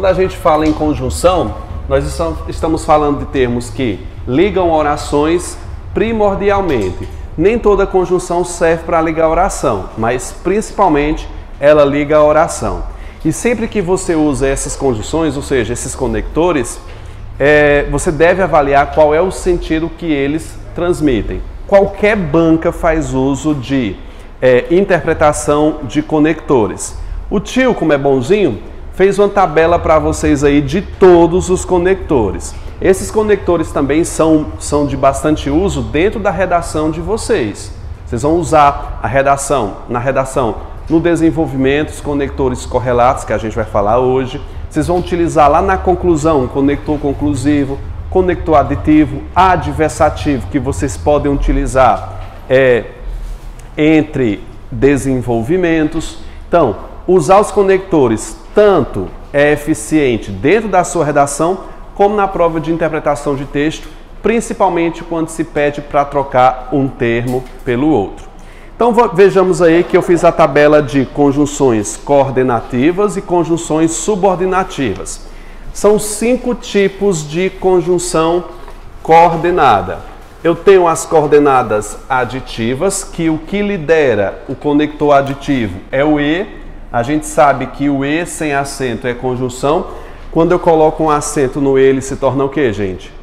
Quando a gente fala em conjunção, nós estamos falando de termos que ligam orações primordialmente. Nem toda conjunção serve para ligar a oração, mas principalmente ela liga a oração. E sempre que você usa essas conjunções, ou seja, esses conectores, você deve avaliar qual é o sentido que eles transmitem. Qualquer banca faz uso de interpretação de conectores. O tio, como é bonzinho, fez uma tabela para vocês aí de todos os conectores. Esses conectores também são de bastante uso dentro da redação de vocês. Vocês vão usar na redação, no desenvolvimento, os conectores correlatos, que a gente vai falar hoje. Vocês vão utilizar lá na conclusão, conector conclusivo, conector aditivo, adversativo, que vocês podem utilizar entre desenvolvimentos. Então, usar os conectores tanto é eficiente dentro da sua redação, como na prova de interpretação de texto, principalmente quando se pede para trocar um termo pelo outro. Então vejamos aí que eu fiz a tabela de conjunções coordenativas e conjunções subordinativas. São 5 tipos de conjunção coordenada. Eu tenho as coordenadas aditivas, que o que lidera o conector aditivo é o E. A gente sabe que o E sem acento é conjunção. Quando eu coloco um acento no E, ele se torna o que, gente?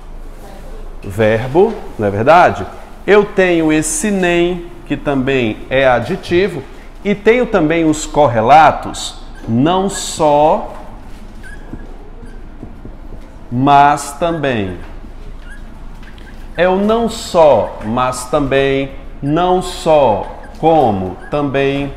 Verbo, não é verdade? Eu tenho esse nem, que também é aditivo, e tenho também os correlatos, não só, mas também. É o não só, mas também, não só, como, também.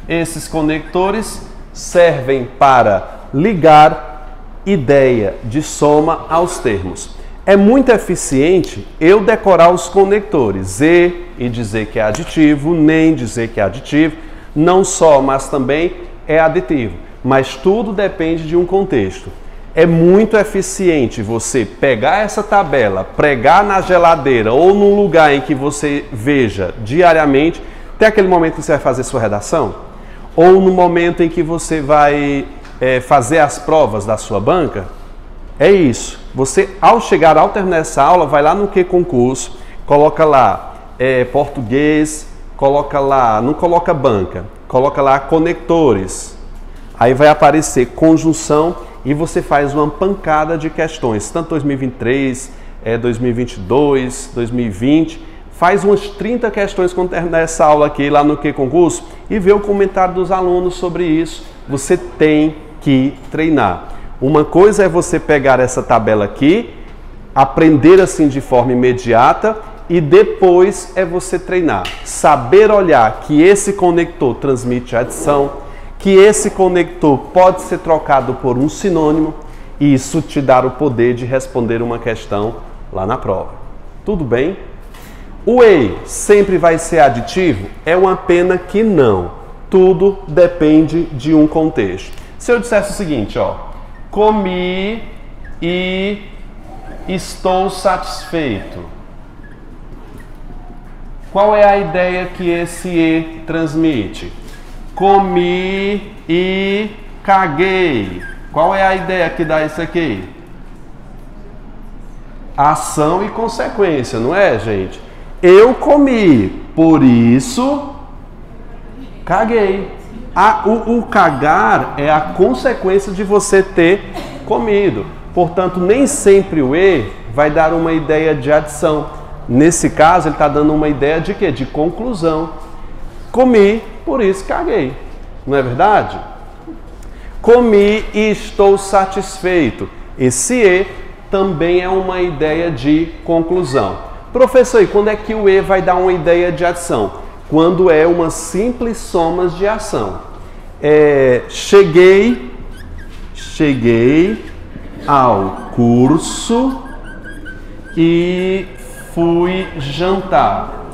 Esses conectores servem para ligar ideia de soma aos termos. É muito eficiente eu decorar os conectores, e dizer que é aditivo, nem dizer que é aditivo, não só, mas também é aditivo. Mas tudo depende de um contexto. É muito eficiente você pegar essa tabela, pregar na geladeira ou num lugar em que você veja diariamente, até aquele momento que você vai fazer sua redação, ou no momento em que você vai fazer as provas da sua banca. É isso. Você, ao terminar essa aula, vai lá no Que Concurso, coloca lá português, coloca lá, não coloca banca, coloca lá conectores. Aí vai aparecer conjunção e você faz uma pancada de questões, tanto 2023, 2022, 2020. Faz umas 30 questões quando terminar essa aula aqui lá no Que Concurso e vê o comentário dos alunos sobre isso. Você tem que treinar. Uma coisa é você pegar essa tabela aqui, aprender assim de forma imediata e depois é você treinar. Saber olhar que esse conector transmite adição, que esse conector pode ser trocado por um sinônimo e isso te dá o poder de responder uma questão lá na prova. Tudo bem? O E sempre vai ser aditivo? É uma pena que não. Tudo depende de um contexto. Se eu dissesse o seguinte, ó, comi e estou satisfeito. Qual é a ideia que esse E transmite? Comi e caguei. Qual é a ideia que dá isso aqui? Ação e consequência, não é, gente? Eu comi, por isso caguei. O cagar é a consequência de você ter comido. Portanto, nem sempre o E vai dar uma ideia de adição. Nesse caso, ele está dando uma ideia de quê? De conclusão. Comi, por isso caguei. Não é verdade? Comi e estou satisfeito. Esse E também é uma ideia de conclusão. Professor, e quando é que o E vai dar uma ideia de adição? Quando é uma simples soma de ação. Cheguei ao curso e fui jantar.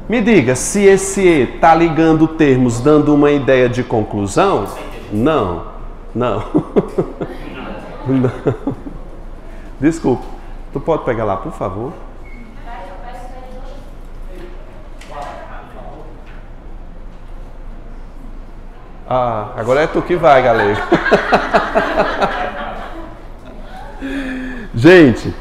Me diga, se esse E está ligando termos, dando uma ideia de conclusão? Não. Não. Não. Desculpa. Tu pode pegar lá, por favor? Ah, agora é tu que vai, galego. Gente,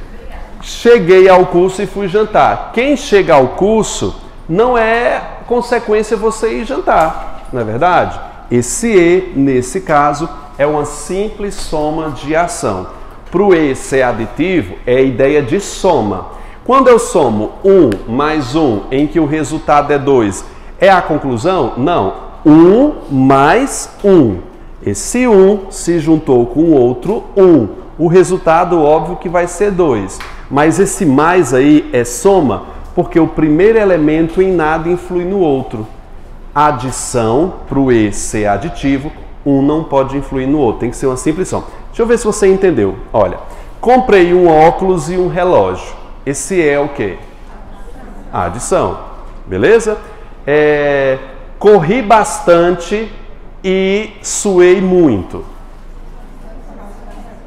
cheguei ao curso e fui jantar. Quem chega ao curso não é consequência você ir jantar, não é verdade? Esse e, nesse caso, é uma simples soma de ação. Para o e ser aditivo, é a ideia de soma. Quando eu somo 1 mais 1, em que o resultado é 2, é a conclusão? Não. 1 mais 1. Esse 1 se juntou com o outro 1. O resultado, óbvio, que vai ser 2. Mas esse mais aí é soma, porque o primeiro elemento em nada influi no outro. Adição, para o e ser aditivo, um não pode influir no outro. Tem que ser uma simples soma. Deixa eu ver se você entendeu. Olha, comprei um óculos e um relógio. Esse é o quê? A adição. Beleza? Corri bastante e suei muito.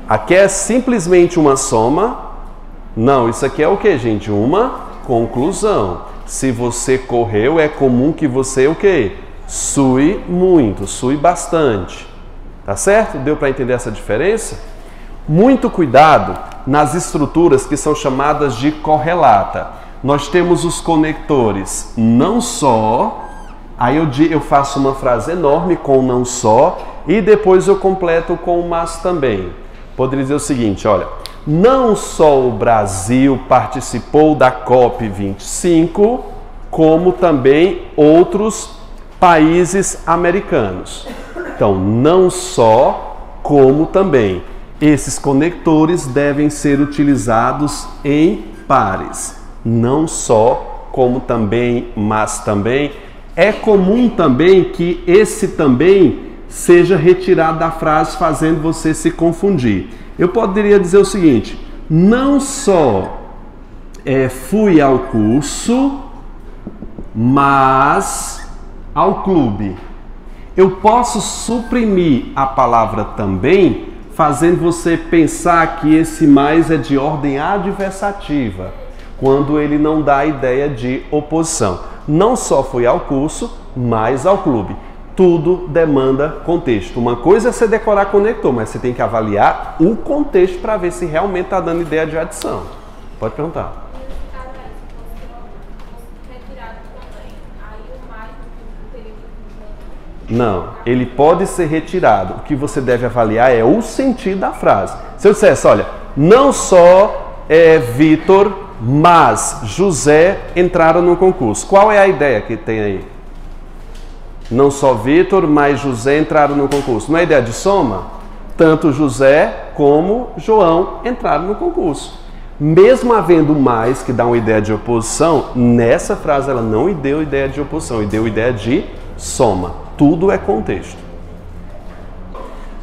Aqui é simplesmente uma soma. Não, isso aqui é o que, gente? Uma conclusão. Se você correu, é comum que você o quê? Sue muito, sue bastante. Tá certo? Deu para entender essa diferença? Muito cuidado nas estruturas que são chamadas de correlata. Nós temos os conectores não só, aí eu faço uma frase enorme com não só e depois eu completo com mas também. Poderia dizer o seguinte, olha, não só o Brasil participou da COP25, como também outros países americanos. Então, não só, como também. Esses conectores devem ser utilizados em pares. Não só, como também, mas também. É comum também que esse também seja retirado da frase, fazendo você se confundir. Eu poderia dizer o seguinte, não só fui ao curso, mas ao clube. Eu posso suprimir a palavra também, fazendo você pensar que esse mais é de ordem adversativa, quando ele não dá a ideia de oposição. Não só fui ao curso, mas ao clube. Tudo demanda contexto. Uma coisa é você decorar conector, mas você tem que avaliar o contexto para ver se realmente está dando ideia de adição. Pode perguntar. Não, ele pode ser retirado. O que você deve avaliar é o sentido da frase. Se eu dissesse, olha, não só Vitor, mas José entraram no concurso. Qual é a ideia que tem aí? Não só Vitor, mas José entraram no concurso. Não é ideia de soma? Tanto José como João entraram no concurso. Mesmo havendo mais que dá uma ideia de oposição, nessa frase ela não deu ideia de oposição, e deu ideia de soma. Tudo é contexto.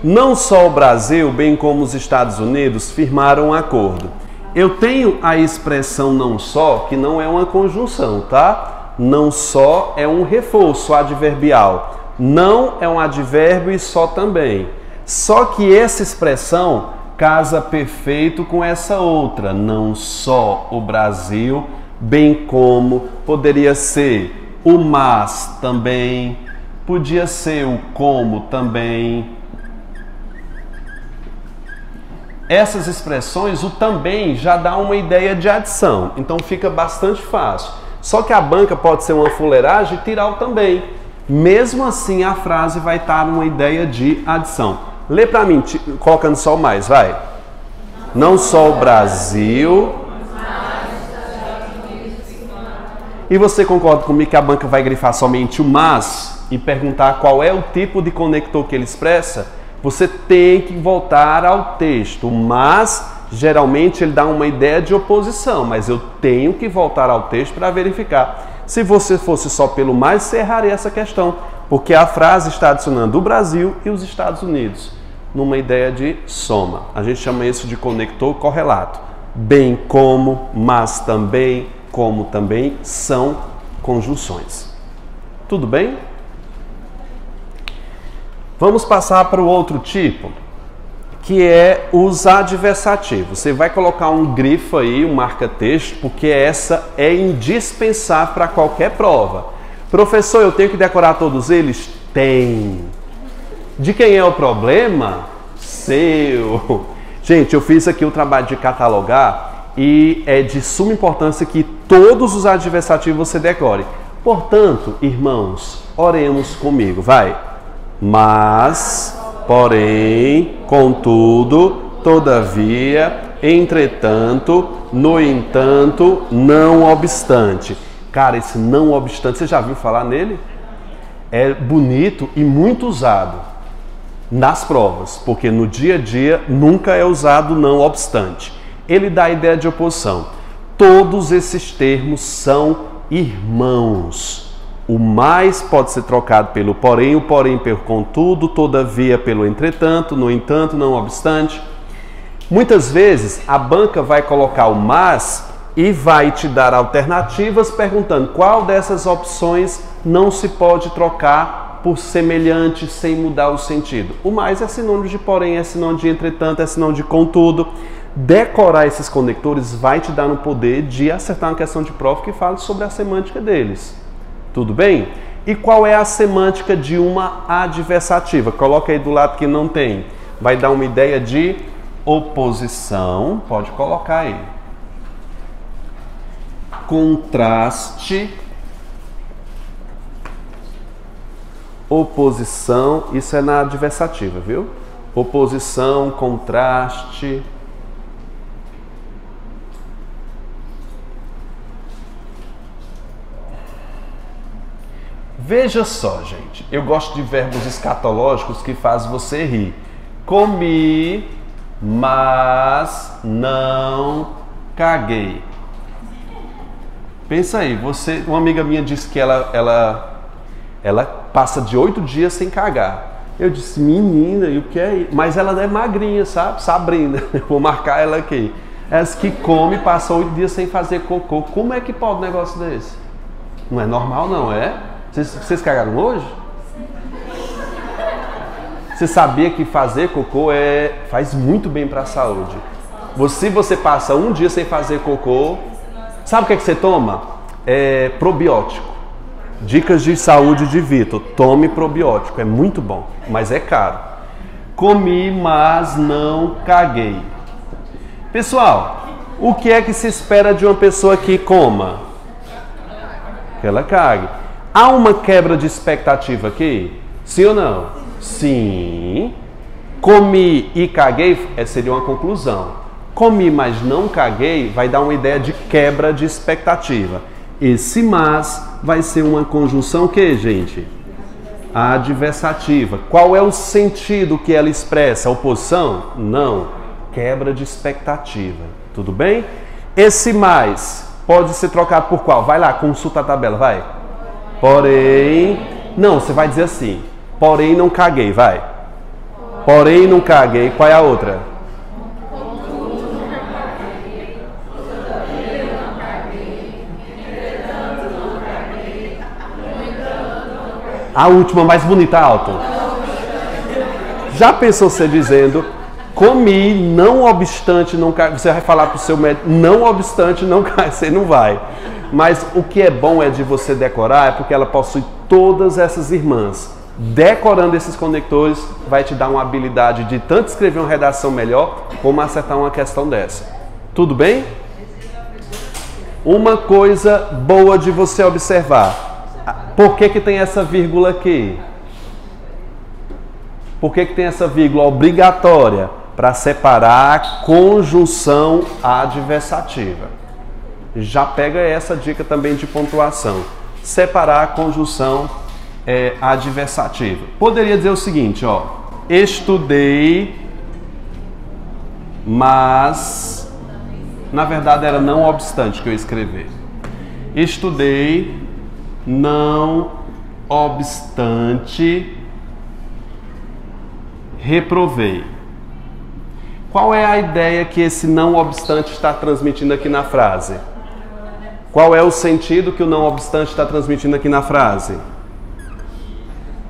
Não só o Brasil, bem como os Estados Unidos, firmaram um acordo. Eu tenho a expressão não só, que não é uma conjunção, tá? Não só é um reforço adverbial. Não é um advérbio e só também. Só que essa expressão casa perfeito com essa outra. Não só o Brasil, bem como poderia ser o mas também, podia ser o como também. Essas expressões, o também já dá uma ideia de adição, então fica bastante fácil. Só que a banca pode ser uma fuleiragem e tirar o também. Mesmo assim, a frase vai estar uma ideia de adição. Lê para mim, colocando só o mais, vai. Não só o Brasil. E você concorda comigo que a banca vai grifar somente o mas e perguntar qual é o tipo de conector que ele expressa? Você tem que voltar ao texto. O mas, geralmente, ele dá uma ideia de oposição, mas eu tenho que voltar ao texto para verificar. Se você fosse só pelo mais, você erraria essa questão, porque a frase está adicionando o Brasil e os Estados Unidos, numa ideia de soma. A gente chama isso de conector correlato. Bem como, mas também, como também, são conjunções. Tudo bem? Vamos passar para o outro tipo, que é os adversativos. Você vai colocar um grifo aí, um marca-texto, porque essa é indispensável para qualquer prova. Professor, eu tenho que decorar todos eles? Tem. De quem é o problema? Seu. Gente, eu fiz aqui o trabalho de catalogar e é de suma importância que todos os adversativos você decore. Portanto, irmãos, oremos comigo, vai. Mas, porém, contudo, todavia, entretanto, no entanto, não obstante. Cara, esse não obstante, você já viu falar nele? É bonito e muito usado nas provas, porque no dia a dia nunca é usado não obstante. Ele dá a ideia de oposição. Todos esses termos são irmãos. O mais pode ser trocado pelo porém, o porém pelo contudo, todavia pelo entretanto, no entanto, não obstante. Muitas vezes a banca vai colocar o mas e vai te dar alternativas perguntando qual dessas opções não se pode trocar por semelhante sem mudar o sentido. O mais é sinônimo de porém, é sinônimo de entretanto, é sinônimo de contudo. Decorar esses conectores vai te dar no poder de acertar uma questão de prova que fale sobre a semântica deles. Tudo bem? E qual é a semântica de uma adversativa? Coloca aí do lado que não tem. Vai dar uma ideia de oposição, pode colocar aí. Contraste, oposição, isso é na adversativa, viu? Oposição, contraste. Veja só, gente, eu gosto de verbos escatológicos que fazem você rir. Comi, mas não caguei. Pensa aí, uma amiga minha disse que ela passa de 8 dias sem cagar. Eu disse, menina, e o que é isso? Mas ela é magrinha, sabe? Sabrina, vou marcar ela aqui. Essa que come, passa 8 dias sem fazer cocô. Como é que pode um negócio desse? Não é normal, não é? Vocês cagaram hoje? Você sabia que fazer cocô faz muito bem para a saúde. Se você passa um dia sem fazer cocô, sabe o que é que você toma? Probiótico. Dicas de saúde de Vitor. Tome probiótico, é muito bom, mas é caro. Comi, mas não caguei. Pessoal, o que é que se espera de uma pessoa que coma? Que ela cague. Há uma quebra de expectativa aqui? Sim ou não? Sim. Comi e caguei seria uma conclusão. Comi, mas não caguei vai dar uma ideia de quebra de expectativa. Esse mas vai ser uma conjunção que, gente? Adversativa. Qual é o sentido que ela expressa? Oposição? Não. Quebra de expectativa. Tudo bem? Esse mais pode ser trocado por qual? Vai lá, consulta a tabela, vai. Porém, não, você vai dizer assim, porém não caguei, vai. Porém não caguei, qual é a outra? A última mais bonita, alto. Já pensou você dizendo, comi, não obstante não caguei, você vai falar para o seu médico, não obstante não caguei, você não vai. Mas o que é bom é de você decorar, é porque ela possui todas essas irmãs. Decorando esses conectores vai te dar uma habilidade de tanto escrever uma redação melhor, como acertar uma questão dessa. Tudo bem? Uma coisa boa de você observar. Por que tem essa vírgula aqui? Por que tem essa vírgula obrigatória? Para separar a conjunção adversativa. Já pega essa dica também de pontuação. Separar a conjunção adversativa. Poderia dizer o seguinte, ó. Estudei, mas... Na verdade era não obstante que eu escrevi. Estudei, não obstante, reprovei. Qual é a ideia que esse não obstante está transmitindo aqui na frase? Qual é o sentido que o não obstante está transmitindo aqui na frase?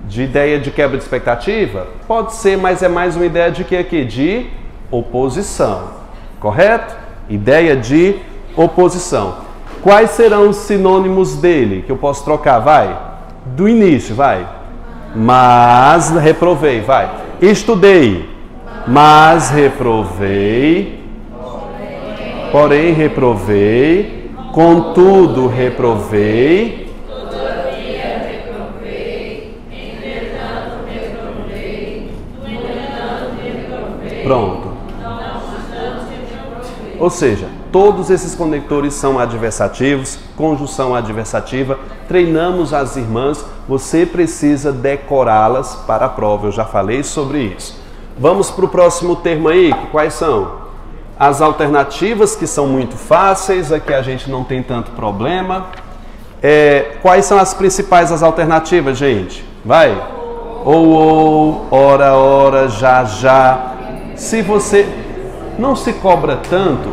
De ideia de quebra de expectativa? Pode ser, mas é mais uma ideia de que aqui? De oposição. Correto? Ideia de oposição. Quais serão os sinônimos dele que eu posso trocar? Vai. Do início, vai. mas reprovei. Vai. Estudei, mas reprovei. Porém reprovei. Contudo reprovei. Todavia reprovei. Entretanto reprovei. No entanto reprovei. Pronto. Não obstante reprovei. Ou seja, todos esses conectores são adversativos, conjunção adversativa. Treinamos as irmãs, você precisa decorá-las para a prova. Eu já falei sobre isso. Vamos para o próximo termo aí, quais são? As alternativas, que são muito fáceis, aqui a gente não tem tanto problema. Quais são as principais as alternativas, gente? Vai! Ou, ora, ora, já, já. Se você não se cobra tanto,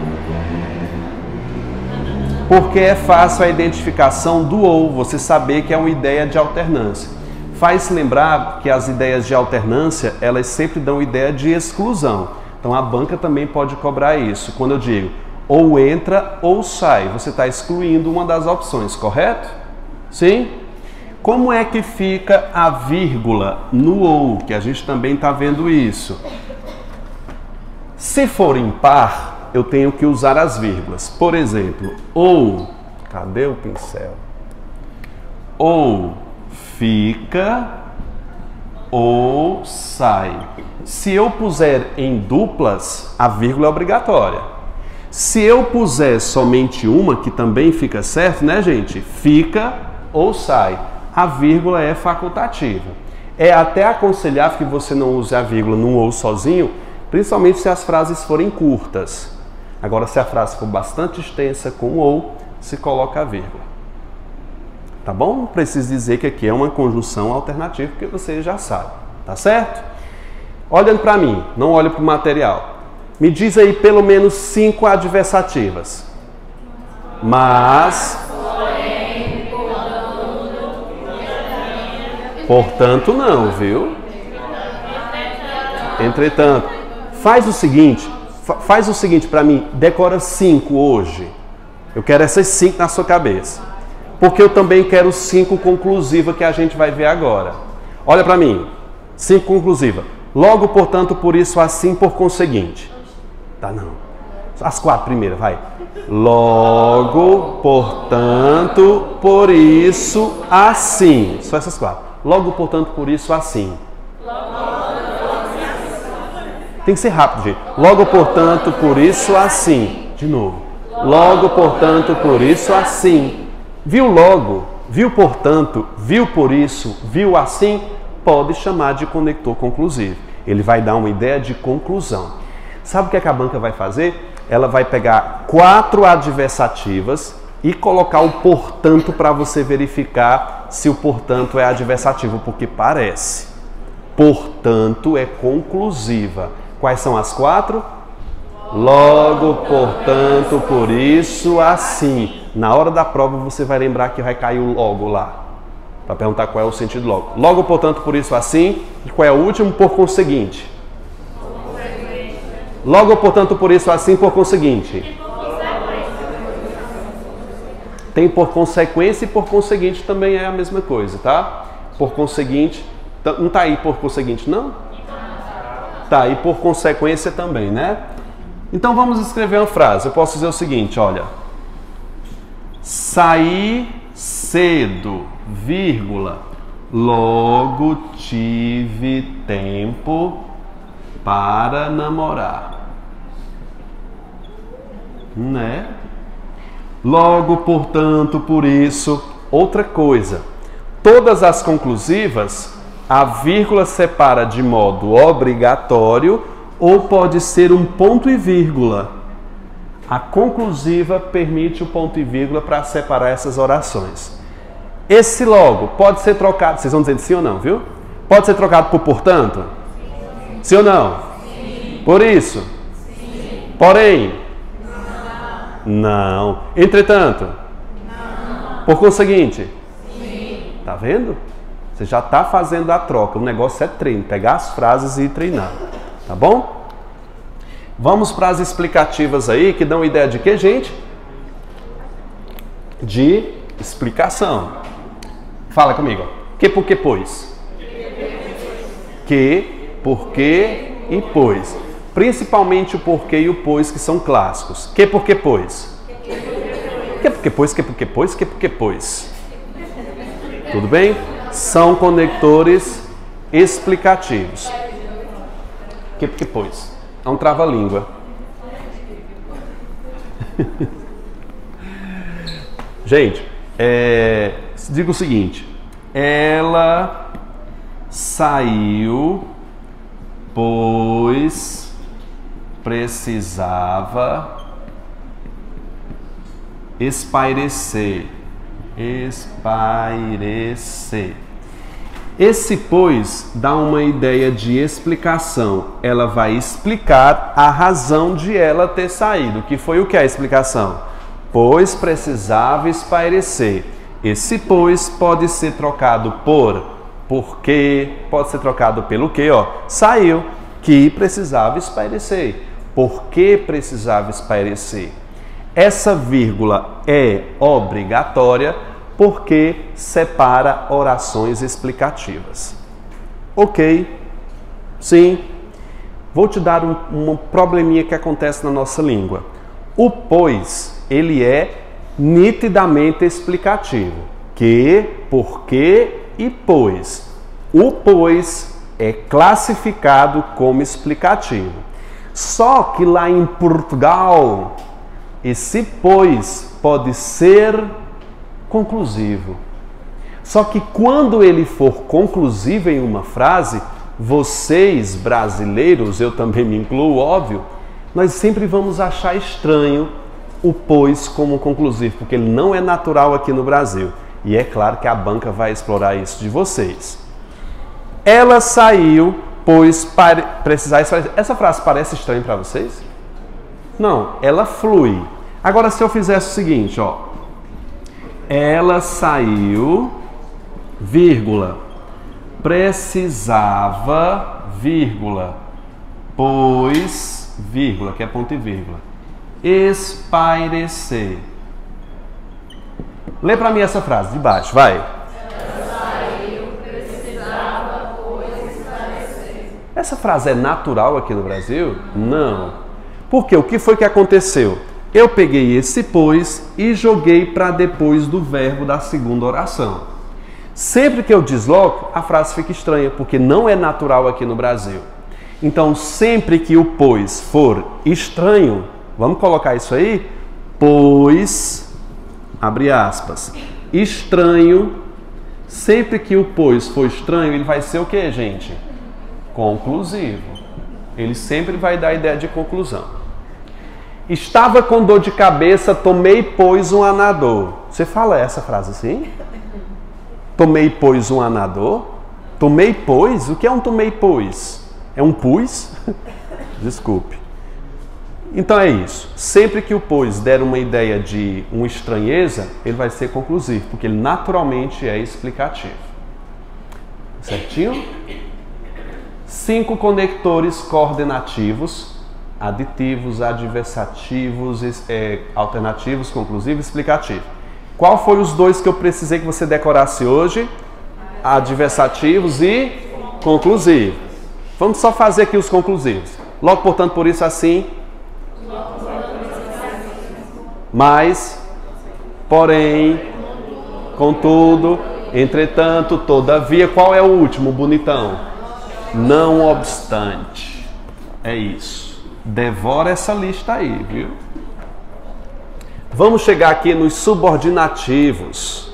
porque é fácil a identificação do ou, você saber que é uma ideia de alternância. Faz lembrar que as ideias de alternância, elas sempre dão ideia de exclusão. Então a banca também pode cobrar isso. Quando eu digo ou entra ou sai, você está excluindo uma das opções, correto? Sim? Como é que fica a vírgula no ou, que a gente também está vendo isso? Se for impar, eu tenho que usar as vírgulas. Por exemplo, ou, cadê o pincel? Ou fica ou sai. Se eu puser em duplas, a vírgula é obrigatória. Se eu puser somente uma, que também fica certo, né, gente? Fica ou sai. A vírgula é facultativa. É até aconselhável que você não use a vírgula num ou sozinho, principalmente se as frases forem curtas. Agora, se a frase for bastante extensa com ou, se coloca a vírgula. Tá bom? Não preciso dizer que aqui é uma conjunção alternativa, porque você já sabe. Tá certo? Olhando para mim, não olhe para o material. Me diz aí pelo menos 5 adversativas. Mas, portanto não, viu? Entretanto, faz o seguinte para mim, decora 5 hoje. Eu quero essas 5 na sua cabeça. Porque eu também quero 5 conclusiva que a gente vai ver agora. Olha para mim, 5 conclusiva. Logo, portanto, por isso, assim, por conseguinte. Tá, não. As 4 primeiras, vai. Logo, portanto, por isso, assim. Só essas 4. Logo, portanto, por isso, assim. Tem que ser rápido, gente. Logo, portanto, por isso, assim. De novo. Logo, portanto, por isso, assim. Viu logo, viu portanto, viu por isso, viu assim, pode chamar de conector conclusivo. Ele vai dar uma ideia de conclusão. Sabe o que a banca vai fazer? Ela vai pegar 4 adversativas e colocar o portanto para você verificar se o portanto é adversativo, porque parece. Portanto é conclusiva. Quais são as 4? Logo, portanto, por isso, assim. Na hora da prova você vai lembrar que vai cair o logo lá. Para perguntar qual é o sentido logo. Logo, portanto, por isso, assim. E qual é o último? Por conseguinte. Logo, portanto, por isso, assim, por conseguinte. Tem por consequência e por conseguinte também é a mesma coisa, tá? Por conseguinte. Não tá aí por conseguinte, não? Tá, e por consequência também, né? Então vamos escrever uma frase. Eu posso dizer o seguinte, olha. Saí cedo, vírgula, logo tive tempo para namorar. Né? Logo, portanto, por isso, outra coisa. Todas as conclusivas, a vírgula separa de modo obrigatório ou pode ser um ponto e vírgula. A conclusiva permite o ponto e vírgula para separar essas orações. Esse logo pode ser trocado, vocês vão dizer sim ou não, viu? Pode ser trocado por portanto? Sim ou não? Sim. Por isso? Sim. Porém? Não. Não. Entretanto? Não. Por conseguinte? Sim. Tá vendo? Você já está fazendo a troca. O negócio é treino, pegar as frases e ir treinar. Tá bom? Vamos para as explicativas aí, que dão ideia de quê, gente? De explicação. Fala comigo. Que por que pois? Que, porque e pois. Principalmente o porquê e o pois, que são clássicos. Que, porque, pois. Que, porque, pois, que, porque, pois, que, porque, pois. Tudo bem? São conectores explicativos. Que, porque, pois. É um trava-língua. Gente, diga o seguinte. Ela saiu, pois precisava espairecer. Espairecer. Esse pois dá uma ideia de explicação. Ela vai explicar a razão de ela ter saído. Que foi o que é a explicação? Pois precisava espairecer. Esse pois pode ser trocado por porque, pode ser trocado pelo que, ó. Saiu, que precisava espairecer. Por que precisava espairecer? Essa vírgula é obrigatória porque separa orações explicativas. Ok? Sim. Vou te dar um probleminha que acontece na nossa língua. O pois, ele é nitidamente explicativo. Que, porque e pois. O pois é classificado como explicativo. Só que lá em Portugal, esse pois pode ser conclusivo. Só que quando ele for conclusivo em uma frase, vocês brasileiros, eu também me incluo, óbvio, nós sempre vamos achar estranho o pois como conclusivo, porque ele não é natural aqui no Brasil. E é claro que a banca vai explorar isso de vocês. Ela saiu, pois precisar esclarecer. Essa frase parece estranha para vocês? Não, ela flui. Agora, se eu fizesse o seguinte, ó. Ela saiu, vírgula, precisava, vírgula, pois, vírgula, que é ponto e vírgula, espairecer. Lê para mim essa frase de baixo, vai. Ela saiu, precisava, pois, espairecer. Essa frase é natural aqui no Brasil? Não. Porque o que foi que aconteceu? Eu peguei esse pois e joguei para depois do verbo da segunda oração. Sempre que eu desloco, a frase fica estranha, porque não é natural aqui no Brasil. Então, sempre que o pois for estranho, vamos colocar isso aí? Pois, abre aspas, estranho, sempre que o pois for estranho, ele vai ser o que, gente? Conclusivo. Ele sempre vai dar a ideia de conclusão. Estava com dor de cabeça, tomei, pois, um anador. Você fala essa frase assim? Tomei, pois, um anador? Tomei, pois? O que é um tomei, pois? É um pus? Desculpe. Então é isso. Sempre que o pois der uma ideia de uma estranheza, ele vai ser conclusivo, porque ele naturalmente é explicativo. Certinho? 5 conectores coordenativos, aditivos, adversativos, alternativos, conclusivo e explicativo. Qual foi os 2 que eu precisei que você decorasse hoje? Adversativos e conclusivo. Vamos só fazer aqui os conclusivos. Logo, portanto, por isso assim. Mas, porém, contudo, entretanto, todavia. Qual é o último, bonitão? Não obstante. É isso. Devora essa lista aí, viu? Vamos chegar aqui nos subordinativos,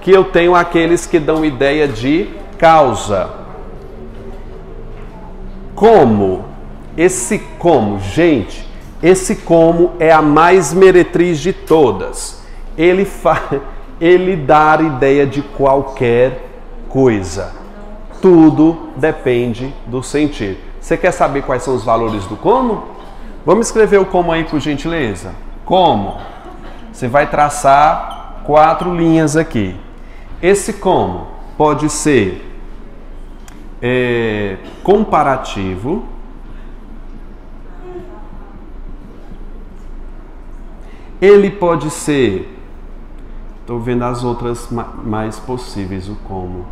que eu tenho aqueles que dão ideia de causa. Como? Esse como, gente, esse como é a mais meretriz de todas. Ele dá a ideia de qualquer coisa. Tudo depende do sentido. Você quer saber quais são os valores do como? Vamos escrever o como aí, por gentileza. Como? Você vai traçar 4 linhas aqui. Esse como pode ser comparativo, ele pode ser, estou vendo as outras mais possíveis, o como.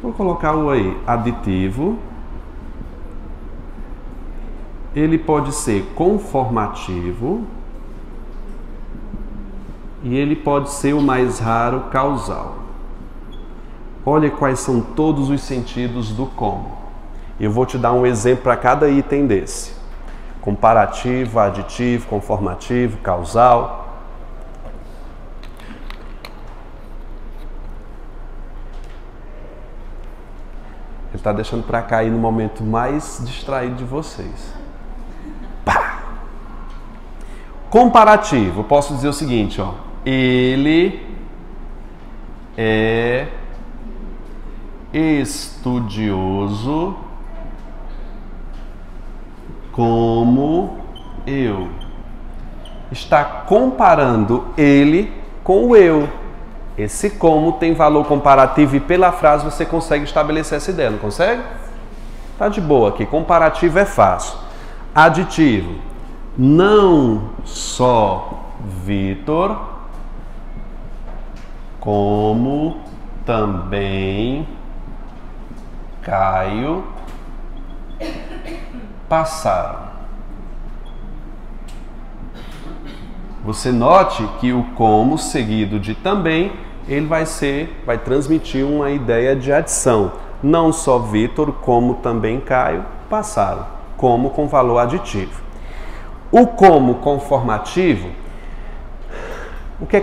Vou colocar o aí, aditivo. Ele pode ser conformativo e ele pode ser o mais raro causal. Olha quais são todos os sentidos do como. Eu vou te dar um exemplo para cada item desse. Comparativo, aditivo, conformativo, causal. Ele está deixando para cair no momento mais distraído de vocês. Pá! Comparativo, eu posso dizer o seguinte, ó. Ele é estudioso como eu. Está comparando ele com o eu. Esse como tem valor comparativo e pela frase você consegue estabelecer essa ideia, não consegue? Tá de boa aqui. Comparativo é fácil. Aditivo. Não só Vitor, como também Caio passaram. Você note que o como seguido de também, ele vai transmitir uma ideia de adição. Não só Vitor, como também Caio passaram. Como com valor aditivo. O como conformativo,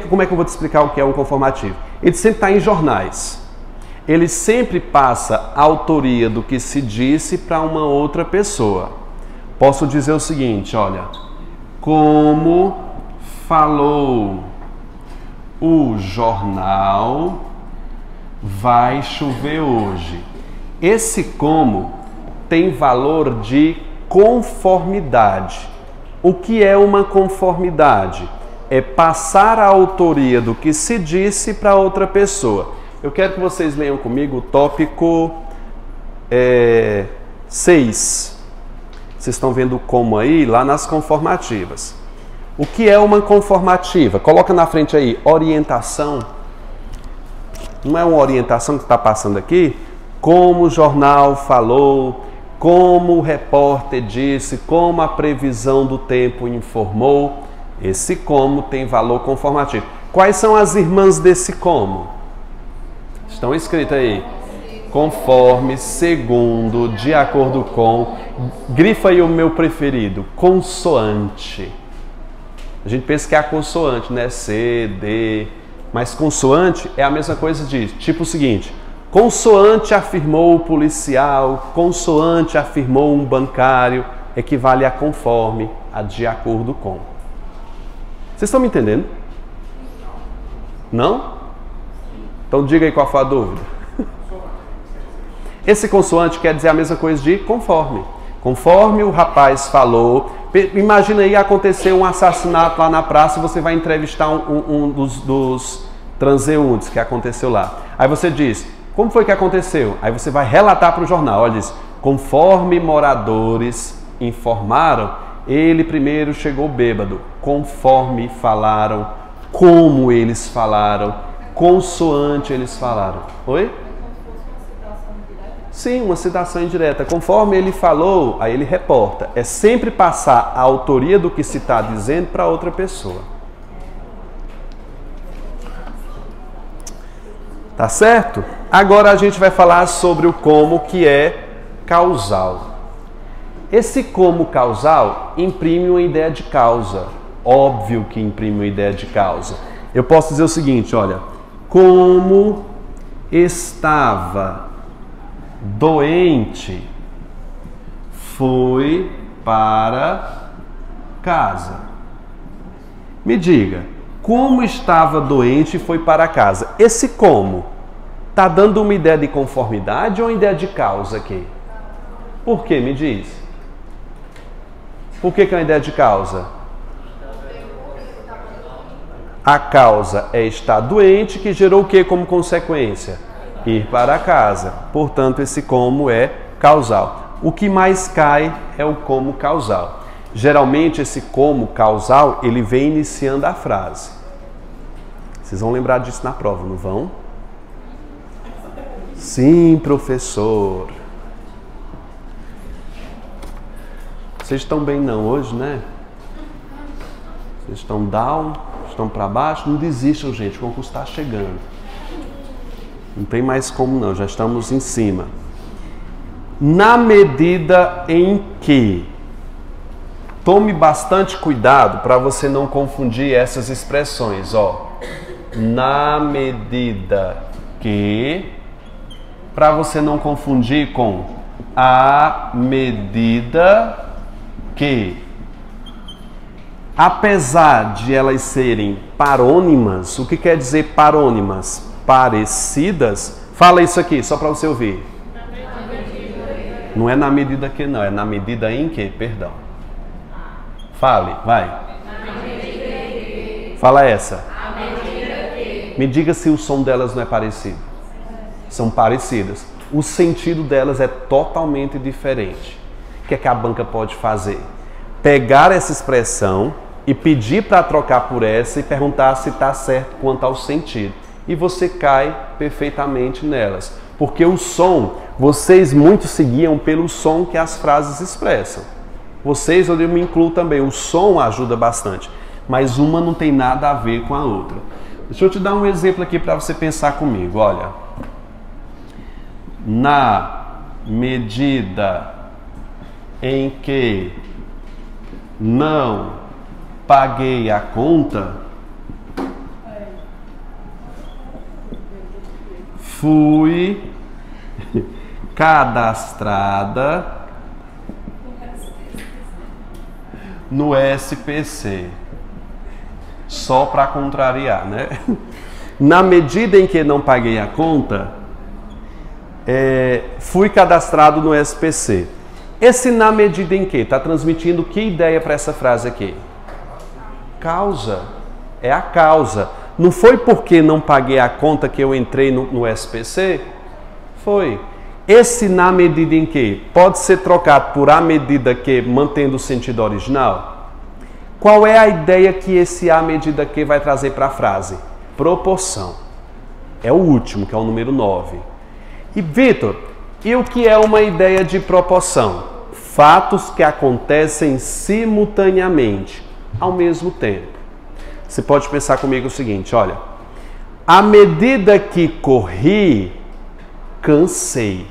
como é que eu vou te explicar o que é um conformativo? Ele sempre está em jornais. Ele sempre passa a autoria do que se disse para uma outra pessoa. Posso dizer o seguinte, olha, como falou o jornal, vai chover hoje. Esse como tem valor de conformidade. O que é uma conformidade? É passar a autoria do que se disse para outra pessoa. Eu quero que vocês leiam comigo o tópico 6. Vocês estão vendo o como aí, lá nas conformativas. O que é uma conformativa? Coloca na frente aí, orientação. Não é uma orientação que está passando aqui? Como o jornal falou, como o repórter disse, como a previsão do tempo informou. Esse como tem valor conformativo. Quais são as irmãs desse como? Estão escritas aí. Conforme, segundo, de acordo com. Grifa aí o meu preferido, consoante. A gente pensa que é a consoante, né? C, D. Mas consoante é a mesma coisa de tipo o seguinte. Consoante afirmou o policial, consoante afirmou um bancário, equivale a conforme, a de acordo com. Vocês estão me entendendo? Não? Então diga aí qual foi a dúvida. Esse consoante quer dizer a mesma coisa de conforme. Conforme o rapaz falou, imagina aí acontecer um assassinato lá na praça e você vai entrevistar um dos transeuntes que aconteceu lá. Aí você diz, como foi que aconteceu? Aí você vai relatar para o jornal, olha, diz, conforme moradores informaram, ele primeiro chegou bêbado, conforme falaram, como eles falaram, consoante eles falaram. Oi? Sim, uma citação indireta. Conforme ele falou, aí ele reporta. É sempre passar a autoria do que se está dizendo para outra pessoa. Tá certo? Agora a gente vai falar sobre o como que é causal. Esse como causal imprime uma ideia de causa. Óbvio que imprime uma ideia de causa. Eu posso dizer o seguinte, olha. Como estava doente, foi para casa. Me diga, como estava doente e foi para casa? Esse como está dando uma ideia de conformidade ou uma ideia de causa aqui? Por quê? Me diz. Por que é uma ideia de causa? A causa é estar doente, que gerou o que como consequência? Ir para casa. Portanto, esse como é causal. O que mais cai é o como causal. Geralmente, esse como causal, ele vem iniciando a frase. Vocês vão lembrar disso na prova, não vão? Sim, professor. Vocês estão bem não hoje, né? Vocês estão down? Estão para baixo? Não desistam, gente. O concurso está chegando. Não tem mais como não. Já estamos em cima. Na medida em que... Tome bastante cuidado para você não confundir essas expressões, ó. Na medida que... Para você não confundir com a medida que... Apesar de elas serem parônimas, o que quer dizer parônimas? Parecidas. Fala isso aqui, só para você ouvir. Não é na medida que não, é na medida em que, perdão. Fale, vai. Fala essa. Me diga se o som delas não é parecido. São parecidas. O sentido delas é totalmente diferente. O que é que a banca pode fazer? Pegar essa expressão e pedir para trocar por essa e perguntar se está certo quanto ao sentido. E você cai perfeitamente nelas. Porque o som, vocês muito seguiam pelo som que as frases expressam. Vocês, eu me incluo também, o som ajuda bastante. Mas uma não tem nada a ver com a outra. Deixa eu te dar um exemplo aqui para você pensar comigo. Olha. Na medida em que não paguei a conta, fui cadastrada no SPC. Só para contrariar, né? Na medida em que não paguei a conta, fui cadastrado no SPC. Esse na medida em que está transmitindo que ideia para essa frase aqui? Causa. É a causa. Não foi porque não paguei a conta que eu entrei no SPC? Foi. Esse na medida em que pode ser trocado por a medida que, mantendo o sentido original? Qual é a ideia que esse a medida que vai trazer para a frase? Proporção. É o último, que é o número 9. E, Vitor, e o que é uma ideia de proporção? Fatos que acontecem simultaneamente, ao mesmo tempo. Você pode pensar comigo o seguinte, olha. À medida que corri, cansei.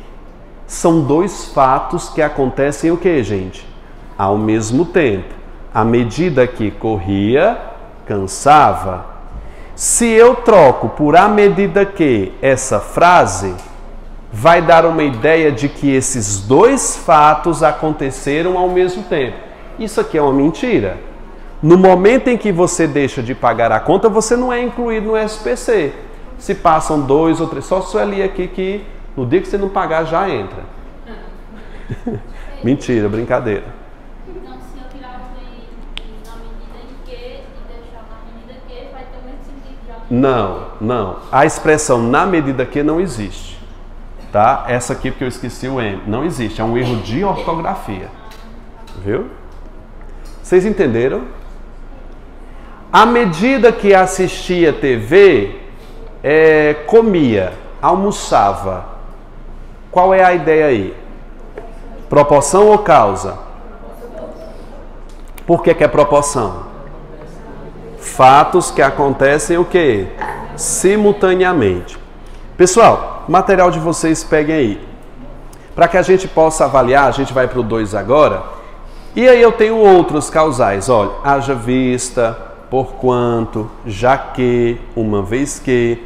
São dois fatos que acontecem o que, gente? Ao mesmo tempo. À medida que corria, cansava. Se eu troco por à medida que essa frase, vai dar uma ideia de que esses dois fatos aconteceram ao mesmo tempo. Isso aqui é uma mentira. No momento em que você deixa de pagar a conta, você não é incluído no SPC. Se passam 2 ou 3, só se eu ali aqui que no dia que você não pagar já entra. Mentira, brincadeira. Então, se eu tirar o na medida em que e deixar na medida que, vai ter o mesmo sentido já? Não. A expressão na medida que não existe. Tá? Essa aqui, porque eu esqueci o M. Não existe, é um erro de ortografia. Viu? Vocês entenderam? À medida que assistia TV, comia, almoçava. Qual é a ideia aí? Proporção ou causa? Por que é proporção? Fatos que acontecem o quê? Simultaneamente. Pessoal, o material de vocês peguem aí. Para que a gente possa avaliar, a gente vai para o 2 agora. E aí eu tenho outros causais. Olha, haja vista, porquanto, já que, uma vez que.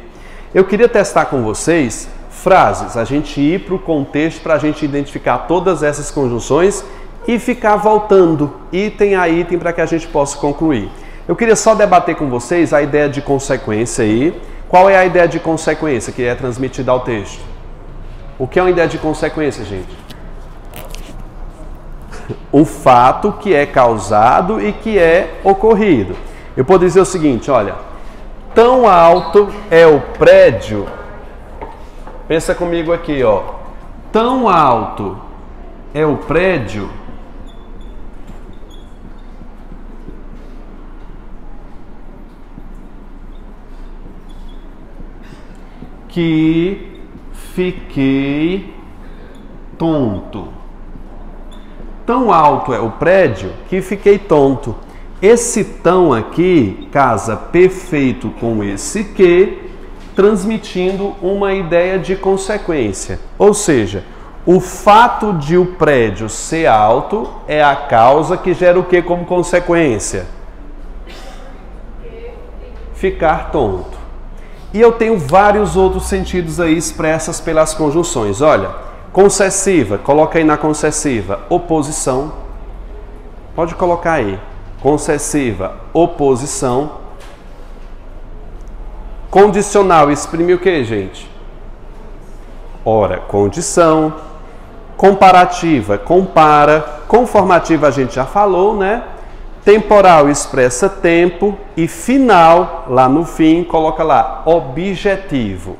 Eu queria testar com vocês frases. A gente ir para o contexto para a gente identificar todas essas conjunções e ficar voltando item a item para que a gente possa concluir. Eu queria só debater com vocês a ideia de consequência aí. Qual é a ideia de consequência que é transmitida ao texto? O que é uma ideia de consequência, gente? Um fato que é causado e que é ocorrido. Eu posso dizer o seguinte, olha. Tão alto é o prédio. Pensa comigo aqui, ó. Tão alto é o prédio que fiquei tonto. Tão alto é o prédio que fiquei tonto. Esse tão aqui casa perfeito com esse que, transmitindo uma ideia de consequência. Ou seja, o fato de o prédio ser alto é a causa que gera o que como consequência? Ficar tonto. E eu tenho vários outros sentidos aí expressos pelas conjunções. Olha, concessiva, coloca aí na concessiva, oposição. Pode colocar aí. Concessiva, oposição. Condicional exprime o que, gente? Ora, condição. Comparativa, compara. Conformativa a gente já falou, né? Temporal expressa tempo. E final, lá no fim, coloca lá, objetivo.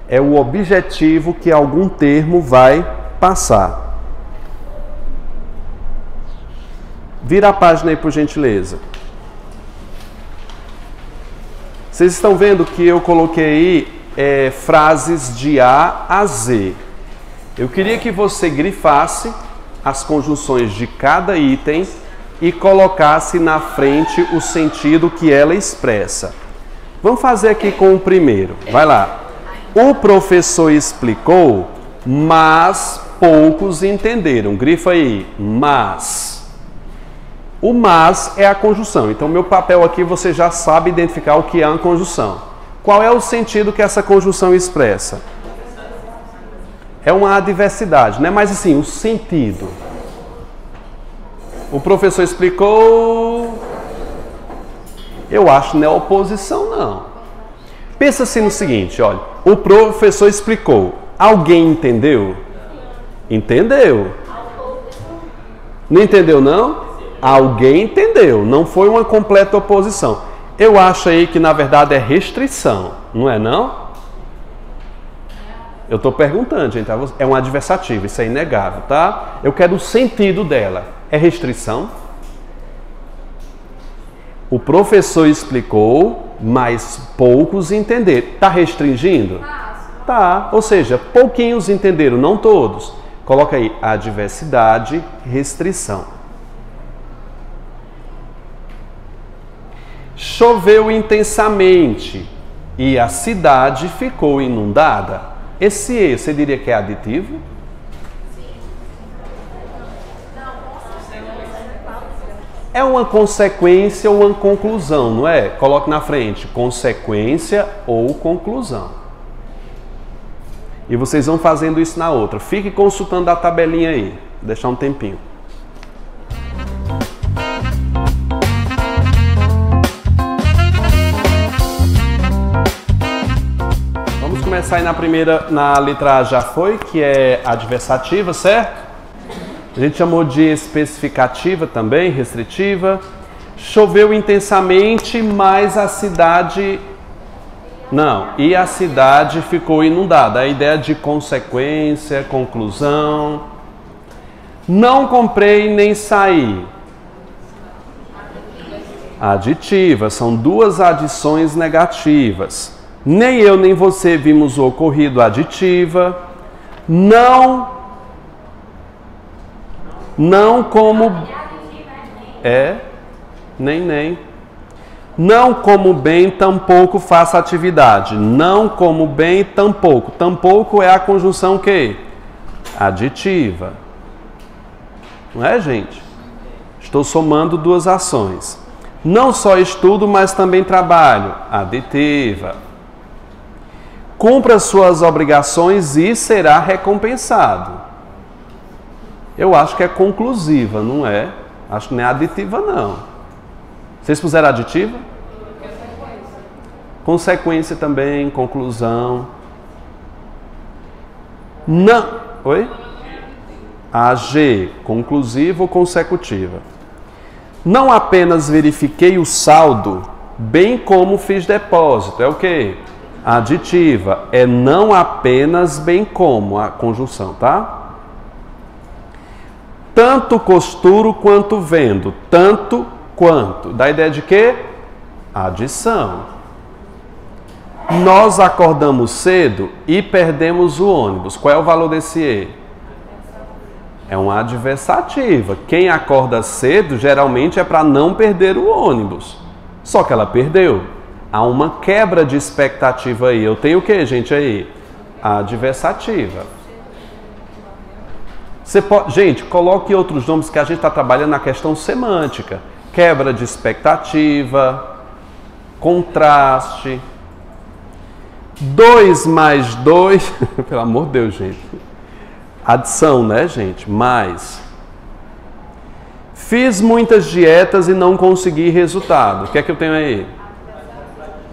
É o objetivo que algum termo vai passar. Vira a página aí, por gentileza. Vocês estão vendo que eu coloquei aí frases de A a Z. Eu queria que você grifasse as conjunções de cada item e colocasse na frente o sentido que ela expressa. Vamos fazer aqui com o primeiro. Vai lá. O professor explicou, mas poucos entenderam. Grifa aí, mas. O mas é a conjunção. Então, meu papel aqui, você já sabe identificar o que é uma conjunção. Qual é o sentido que essa conjunção expressa? É uma adversidade, né? Mas assim, o sentido. O professor explicou. Eu acho que não é oposição, não. Pensa assim no seguinte, olha. O professor explicou. Alguém entendeu? Entendeu. Não entendeu, não? Alguém entendeu. Não foi uma completa oposição. Eu acho aí que, na verdade, é restrição. Não é, não? Eu estou perguntando, gente. É um adversativo. Isso é inegável, tá? Eu quero o sentido dela. É restrição? O professor explicou, mas poucos entenderam. Está restringindo? Tá. Ou seja, pouquinhos entenderam, não todos. Coloca aí, adversidade, restrição. Choveu intensamente e a cidade ficou inundada. Esse você diria que é aditivo? É uma consequência ou uma conclusão, não é? Coloque na frente, consequência ou conclusão. E vocês vão fazendo isso na outra. Fique consultando a tabelinha aí. Vou deixar um tempinho. Vamos começar aí na primeira, na letra A já foi, que é adversativa, certo? A gente chamou de especificativa também, restritiva. Choveu intensamente, mas a cidade... Não, e a cidade ficou inundada. A ideia de consequência, conclusão. Não comprei nem saí. Aditiva, são duas adições negativas. Nem eu nem você vimos o ocorrido, aditiva. Não como... nem. Não como bem, tampouco faça atividade. Não como bem, tampouco. Tampouco é a conjunção que? Aditiva. Não é, gente? Estou somando duas ações. Não só estudo, mas também trabalho. Aditiva. Cumpra suas obrigações e será recompensado. Eu acho que é conclusiva, não é? Acho que não é aditiva, não. Vocês puseram aditiva? Consequência também, conclusão. Não. Oi? AG, conclusiva ou consecutiva. Não apenas verifiquei o saldo, bem como fiz depósito. É o quê? Aditiva. É não apenas, bem como, a conjunção, tá? Tanto costuro quanto vendo. Tanto quanto. Dá ideia de quê? Adição. Nós acordamos cedo e perdemos o ônibus. Qual é o valor desse E? É uma adversativa. Quem acorda cedo geralmente é para não perder o ônibus. Só que ela perdeu. Há uma quebra de expectativa aí. Eu tenho o que, gente, aí? A adversativa. Gente, coloque outros nomes que a gente está trabalhando na questão semântica. Quebra de expectativa, contraste. 2 mais 2, pelo amor de Deus, gente. Adição, né, gente? Mais. Fiz muitas dietas e não consegui resultado. O que é que eu tenho aí?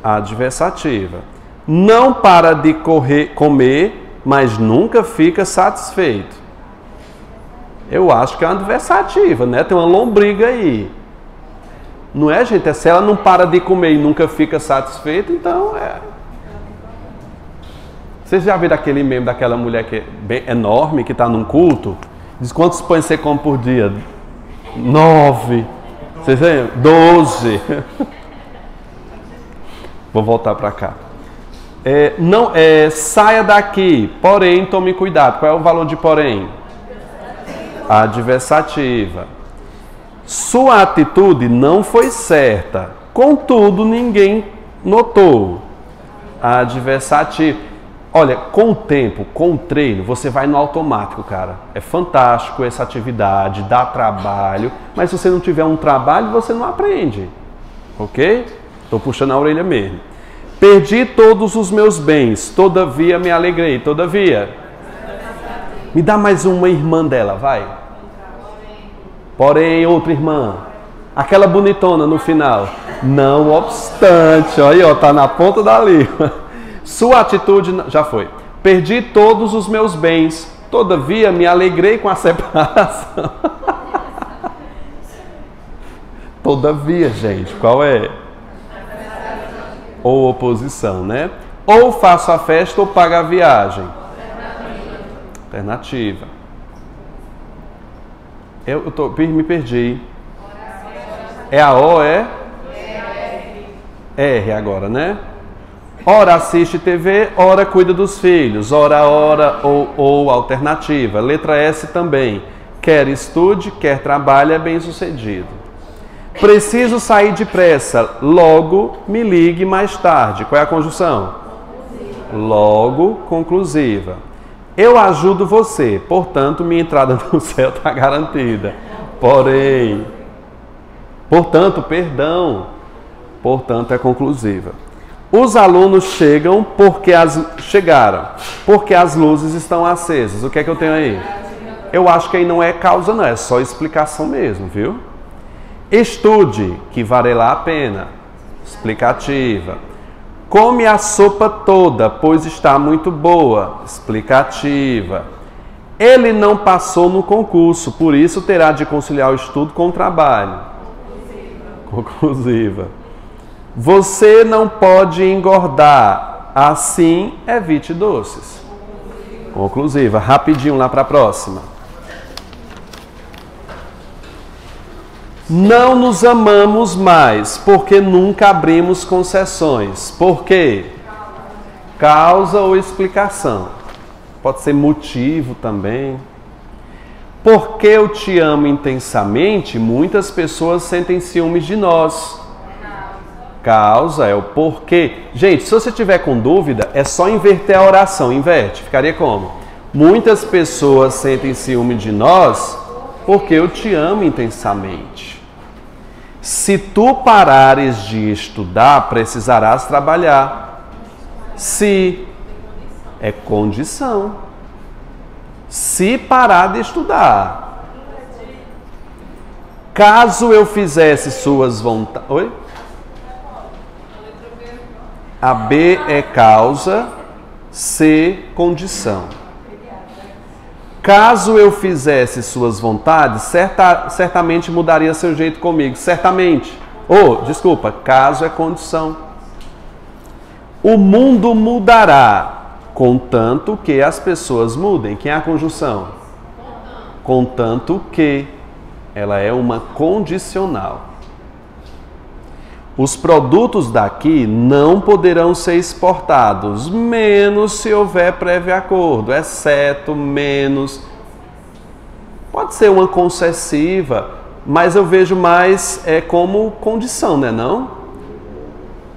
Adversativa. Não para de comer, mas nunca fica satisfeito. Eu acho que é uma adversativa, né? Tem uma lombriga aí. Não é, gente? Se ela não para de comer e nunca fica satisfeita, então é... Vocês já viram aquele meme daquela mulher que é bem enorme, que está num culto? Diz quantos pães você come por dia? 9. Vocês veem? 12. Vou voltar para cá. Saia daqui, porém tome cuidado. Qual é o valor de porém? Adversativa. Sua atitude não foi certa, contudo ninguém notou. Adversativa. Olha, com o tempo, com o treino, você vai no automático, cara. É fantástico essa atividade, dá trabalho, mas se você não tiver um trabalho, você não aprende. Ok? Estou puxando a orelha mesmo. Perdi todos os meus bens, todavia me alegrei. Todavia. Me dá mais uma irmã dela, vai. Porém, outra irmã. Aquela bonitona no final. Não obstante, olha aí, ó, tá na ponta da língua. Sua atitude já foi. Perdi todos os meus bens, todavia me alegrei com a separação. Todavia, gente, qual é? Ou oposição, né? Ou faço a festa ou pago a viagem. Alternativa. Me perdi. É a O, é? R agora, né? Ora assiste TV, ora cuida dos filhos, ora ou alternativa. Letra S também. Quer estude, quer trabalhe, é bem sucedido. Preciso sair depressa, logo me ligue mais tarde. Qual é a conjunção? Logo, conclusiva. Eu ajudo você, portanto minha entrada no céu está garantida. Porém, portanto é conclusiva. Os alunos chegaram porque as luzes estão acesas. O que é que eu tenho aí? Eu acho que aí não é causa, não. É só explicação mesmo, viu? Estude, que valerá a pena. Explicativa. Come a sopa toda, pois está muito boa. Explicativa. Ele não passou no concurso, por isso terá de conciliar o estudo com o trabalho. Conclusiva. Você não pode engordar, assim evite doces. Conclusiva. Rapidinho lá para a próxima. Não nos amamos mais, porque nunca abrimos concessões. Por quê? Causa ou explicação. Pode ser motivo também. Porque eu te amo intensamente, muitas pessoas sentem ciúmes de nós. Causa é o porquê. Gente, se você tiver com dúvida, é só inverter a oração. Inverte. Ficaria como? Muitas pessoas sentem ciúme de nós porque eu te amo intensamente. Se tu parares de estudar, precisarás trabalhar. Se é condição. Se parar de estudar. Caso eu fizesse suas vontades... Oi? A B é causa, C, condição. Caso eu fizesse suas vontades, certamente mudaria seu jeito comigo. Certamente. Desculpa, caso é condição. O mundo mudará, contanto que as pessoas mudem. Quem é a conjunção? Contanto que. Ela é uma condicional. Os produtos daqui não poderão ser exportados, menos se houver prévio acordo, exceto, menos. Pode ser uma concessiva, mas eu vejo mais como condição, né, não?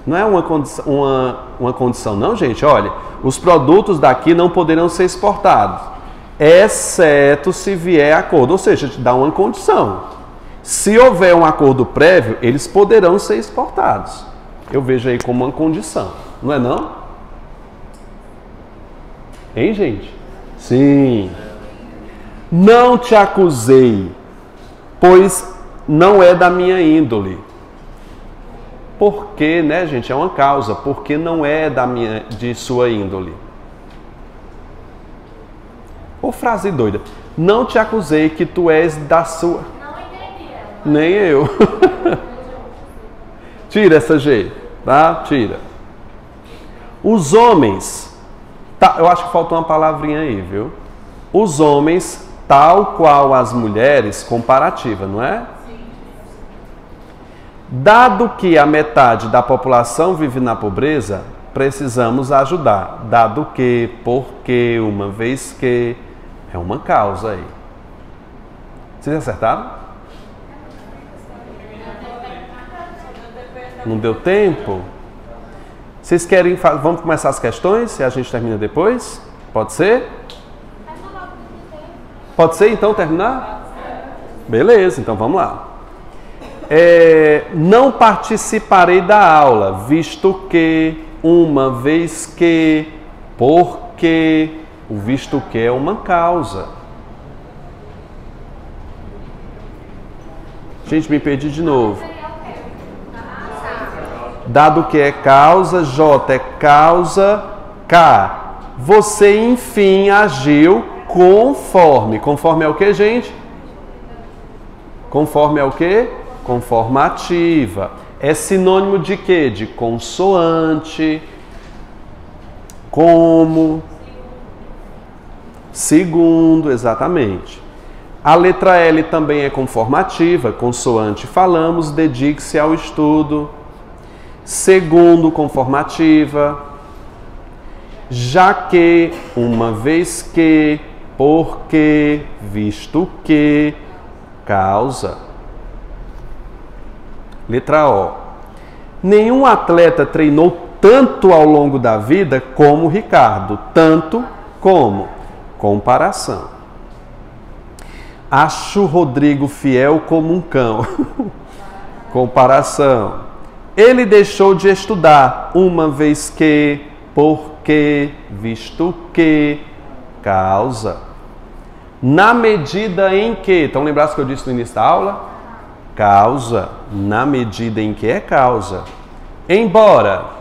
Não é uma condição, não, gente? Olha, os produtos daqui não poderão ser exportados, exceto se vier acordo, ou seja, te dá uma condição. Se houver um acordo prévio, eles poderão ser exportados. Eu vejo aí como uma condição, não é não? Hein, gente? Sim. Não te acusei, pois não é da minha índole. Porque, né, gente? É uma causa. Porque não é de sua índole. Ô, frase doida. Não te acusei que tu és da sua... Nem eu. Tira essa G, tá? Tira. Os homens, eu acho que faltou uma palavrinha aí, viu? Os homens, tal qual as mulheres, comparativa, não é? Sim. Dado que a metade da população vive na pobreza, precisamos ajudar. Dado que, porque, uma vez que, é uma causa aí. Vocês acertaram? Não deu tempo? Vocês querem... Vamos começar as questões e a gente termina depois? Pode ser? Pode ser então terminar? Beleza, então vamos lá. Não participarei da aula, visto que, uma vez que, porque. O visto que é uma causa. Gente, me perdi de novo. Dado que é causa, J é causa, K. Você, enfim, agiu conforme. Conforme é o que, gente? Conforme é o que? Conformativa. É sinônimo de quê? De consoante. Como. Segundo, exatamente. A letra L também é conformativa. Consoante falamos, dedique-se ao estudo. Segundo, conformativa. Já que, uma vez que, porque, visto que, causa. Letra O. Nenhum atleta treinou tanto ao longo da vida como Ricardo. Tanto como. Comparação. Acho Rodrigo fiel como um cão. Comparação. Ele deixou de estudar, uma vez que, porque, visto que, causa. Na medida em que, então lembrasse que eu disse no início da aula? Causa. Na medida em que é causa. Embora.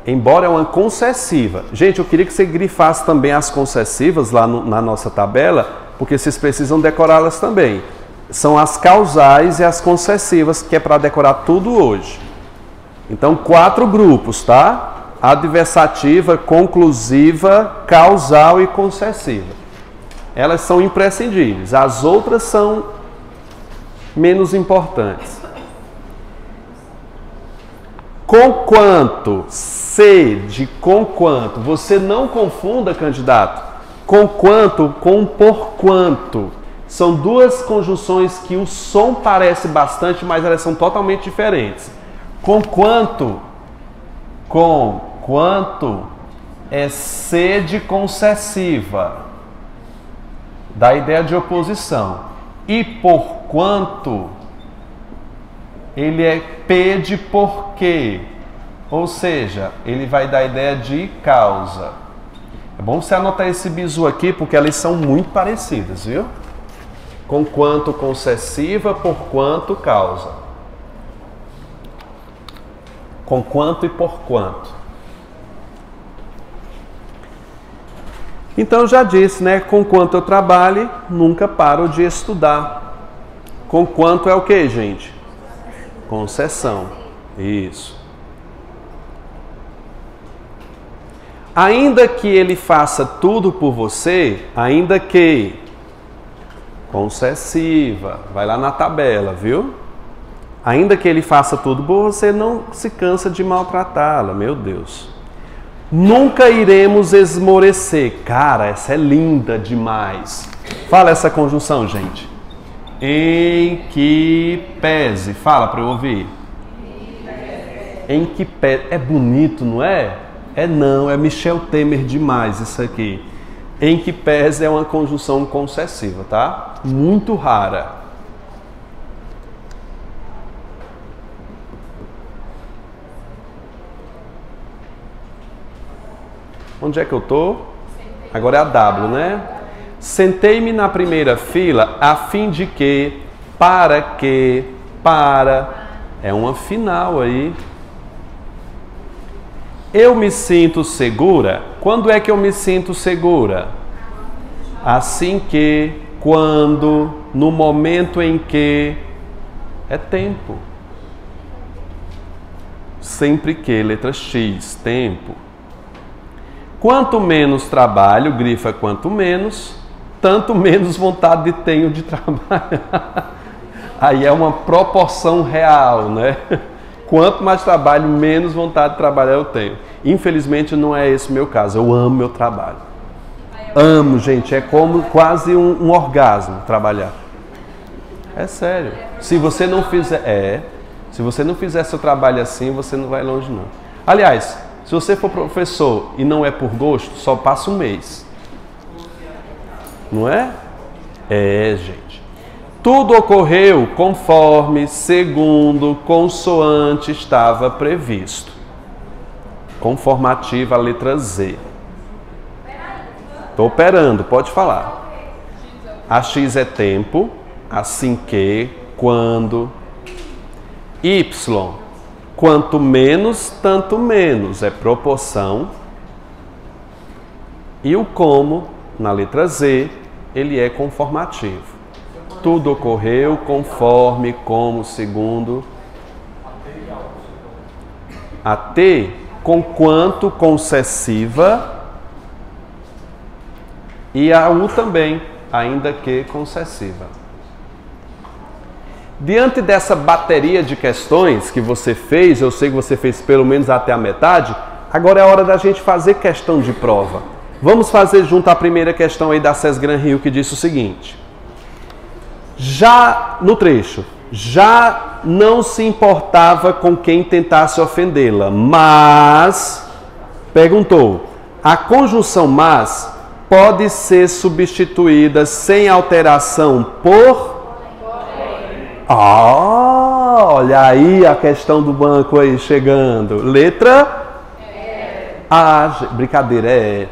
Embora é uma concessiva. Gente, eu queria que você grifasse também as concessivas lá na nossa tabela, porque vocês precisam decorá-las também. São as causais e as concessivas, que é para decorar tudo hoje. Então, 4 grupos, tá? Adversativa, conclusiva, causal e concessiva. Elas são imprescindíveis. As outras são menos importantes. Conquanto, de conquanto. Você não confunda, candidato, conquanto com porquanto. São duas conjunções que o som parece bastante, mas elas são totalmente diferentes. Conquanto é de concessiva, dá ideia de oposição. E porquanto, ele é P de porquê, ou seja, ele vai dar ideia de causa. É bom você anotar esse bizu aqui, porque elas são muito parecidas, viu? Conquanto concessiva, porquanto causa. Conquanto e porquanto. Então eu já disse, né? Conquanto eu trabalhe, nunca paro de estudar. Conquanto é o que, gente? Concessão. Isso. Ainda que ele faça tudo por você, ainda que concessiva, vai lá na tabela, viu? Ainda que ele faça tudo, você não se cansa de maltratá-la, meu Deus. Nunca iremos esmorecer. Cara, essa é linda demais. Fala essa conjunção, gente. Em que pese. Fala para eu ouvir. Em que pese. É bonito, não é? É não, é Michel Temer demais isso aqui. Em que pese é uma conjunção concessiva, tá? Muito rara. Onde é que eu tô? Agora é a W, né? Sentei-me na primeira fila a fim de que, para, é uma final aí. Eu me sinto segura. Quando é que eu me sinto segura? Assim que, quando, no momento em que, é tempo. Sempre que, letra X, tempo. Quanto menos trabalho, grifa quanto menos, tanto menos vontade tenho de trabalhar. Aí é uma proporção real, né? Quanto mais trabalho, menos vontade de trabalhar eu tenho. Infelizmente não é esse o meu caso, eu amo meu trabalho. Amo, gente, é como quase um orgasmo trabalhar. É sério. Se você não fizer seu trabalho assim, você não vai longe não. Aliás, se você for professor e não é por gosto, só passa um mês. Não é? É, gente. Tudo ocorreu conforme, segundo, consoante estava previsto. Conformativa a letra Z. Estou operando, pode falar. A X é tempo, assim que, quando. Y. Quanto menos, tanto menos, é proporção. E o como, na letra Z, ele é conformativo. Tudo ocorreu conforme, como, segundo. A T, com quanto, concessiva. E a U também, ainda que concessiva. Diante dessa bateria de questões que você fez, eu sei que você fez pelo menos até a metade, agora é a hora da gente fazer questão de prova. Vamos fazer junto a primeira questão aí da Cés Gran Rio, que disse o seguinte. Já no trecho, já não se importava com quem tentasse ofendê-la, mas, perguntou, a conjunção mas pode ser substituída sem alteração por... olha aí a questão do banco aí chegando. Letra brincadeira,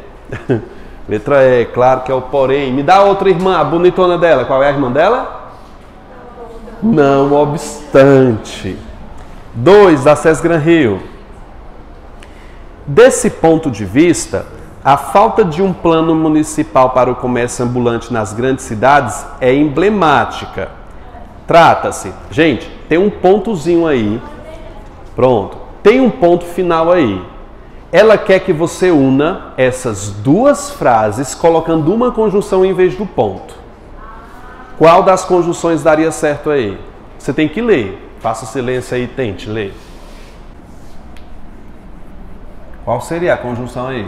letra E, claro que é o porém. Me dá outra irmã, a bonitona dela. Qual é a irmã dela? Não obstante. 2 da Cés Gran Rio. Desse ponto de vista, a falta de um plano municipal para o comércio ambulante nas grandes cidades é emblemática. Trata-se, gente, tem um pontozinho aí, pronto, tem um ponto final aí. Ela quer que você una essas duas frases colocando uma conjunção em vez do ponto. Qual das conjunções daria certo aí? Você tem que ler, faça silêncio aí e tente ler. Qual seria a conjunção aí?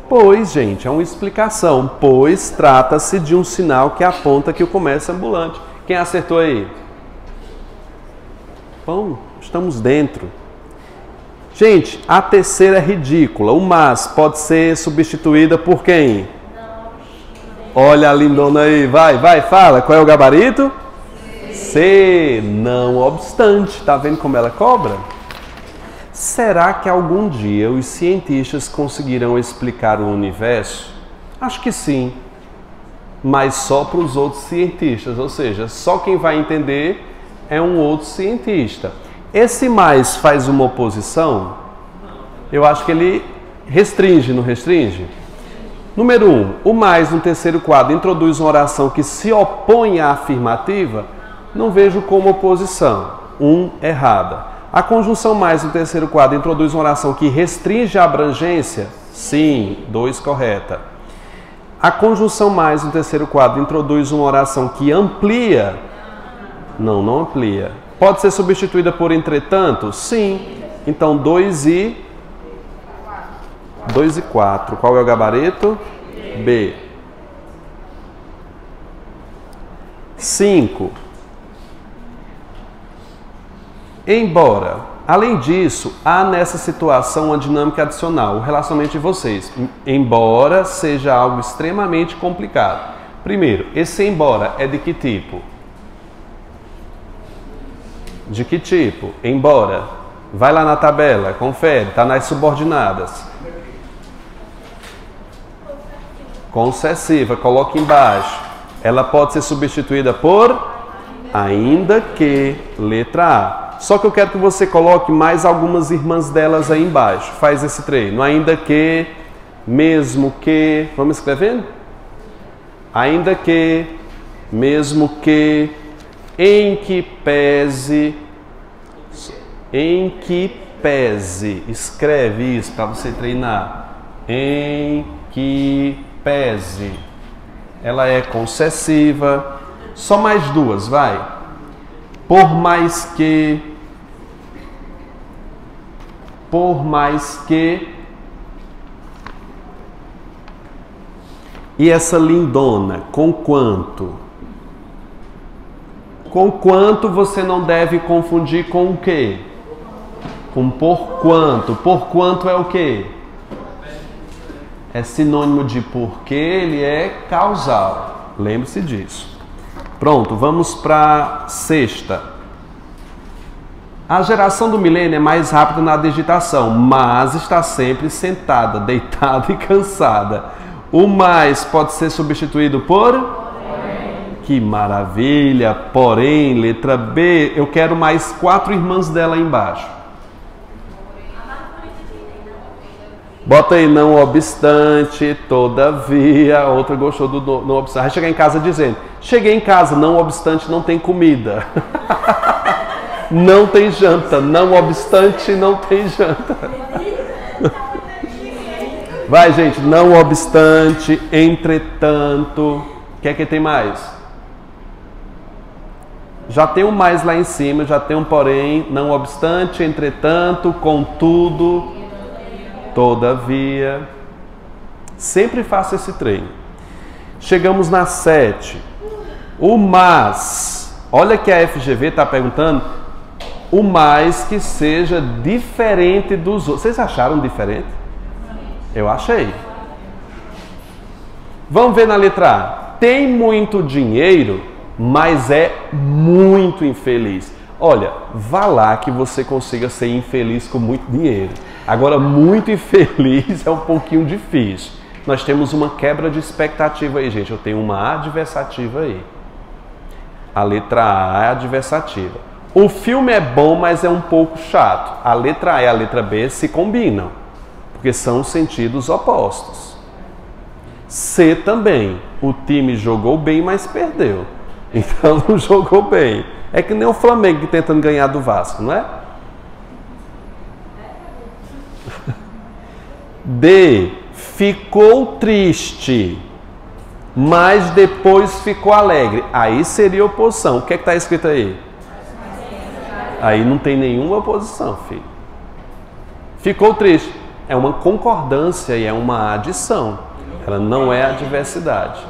Pois, gente, é uma explicação, pois trata-se de um sinal que aponta que o comércio é ambulante. Quem acertou aí? Bom, estamos dentro. Gente, a terceira é ridícula. O mas pode ser substituída por quem? Olha a lindona aí. Vai, fala. Qual é o gabarito? C. Não obstante. Tá vendo como ela cobra? Será que algum dia os cientistas conseguirão explicar o universo? Acho que sim. Mas só para os outros cientistas, ou seja, só quem vai entender é um outro cientista. Esse mais faz uma oposição? Eu acho que ele restringe, não restringe? Número 1, o mais no terceiro quadro introduz uma oração que se opõe à afirmativa? Não vejo como oposição. 1, errada. A conjunção mais no terceiro quadro introduz uma oração que restringe a abrangência? Sim, 2, correta. A conjunção mais no terceiro quadro introduz uma oração que amplia? Não amplia. Pode ser substituída por entretanto? Sim. Então 2 e 4. Qual é o gabarito? B. 5. Embora. Além disso, há nessa situação uma dinâmica adicional, o relacionamento de vocês, embora seja algo extremamente complicado. Primeiro, esse embora é de que tipo? De que tipo? Embora. Vai lá na tabela, confere, está nas subordinadas. Concessiva, coloque embaixo. Ela pode ser substituída por ainda que, letra A. Só que eu quero que você coloque mais algumas irmãs delas aí embaixo. Faz esse treino. Ainda que, mesmo que. Vamos escrevendo? Ainda que, mesmo que, em que pese. Em que pese. Escreve isso para você treinar. Em que pese. Ela é concessiva. Só mais duas, vai. Por mais que, e essa lindona, com quanto? Com quanto você não deve confundir com o quê? Com por quanto. Por quanto é o quê? É sinônimo de porque, ele é causal. Lembre-se disso. Pronto, vamos para a sexta. A geração do milênio é mais rápida na digitação, mas está sempre sentada, deitada e cansada. O mais pode ser substituído por? Porém. Que maravilha! Porém, letra B. Eu quero mais 4 irmãs dela aí embaixo. Bota aí, não obstante, todavia. A outra gostou do não obstante. Vai chegar em casa dizendo: cheguei em casa, não obstante, não tem comida. Não tem janta. Não obstante, não tem janta. Vai, gente. Não obstante, entretanto. O que é que tem mais? Já tem um mais lá em cima, já tem um porém. Não obstante, entretanto, contudo. Todavia, sempre faça esse treino. Chegamos na 7. O mas. Olha que a FGV está perguntando. O mais que seja diferente dos outros. Vocês acharam diferente? Eu achei. Vamos ver na letra A. Tem muito dinheiro, mas é muito infeliz. Olha, vá lá que você consiga ser infeliz com muito dinheiro. Agora, muito infeliz é um pouquinho difícil. Nós temos uma quebra de expectativa aí, gente. Eu tenho uma adversativa aí. A letra A é adversativa. O filme é bom, mas é um pouco chato. A letra A e a letra B se combinam, porque são sentidos opostos. C também. O time jogou bem, mas perdeu. Então, não jogou bem. É que nem o Flamengo tentando ganhar do Vasco, não é? D. Ficou triste, mas depois ficou alegre. Aí seria oposição. O que é que está escrito aí? Aí não tem nenhuma oposição, filho. Ficou triste. É uma concordância e é uma adição. Ela não é adversidade.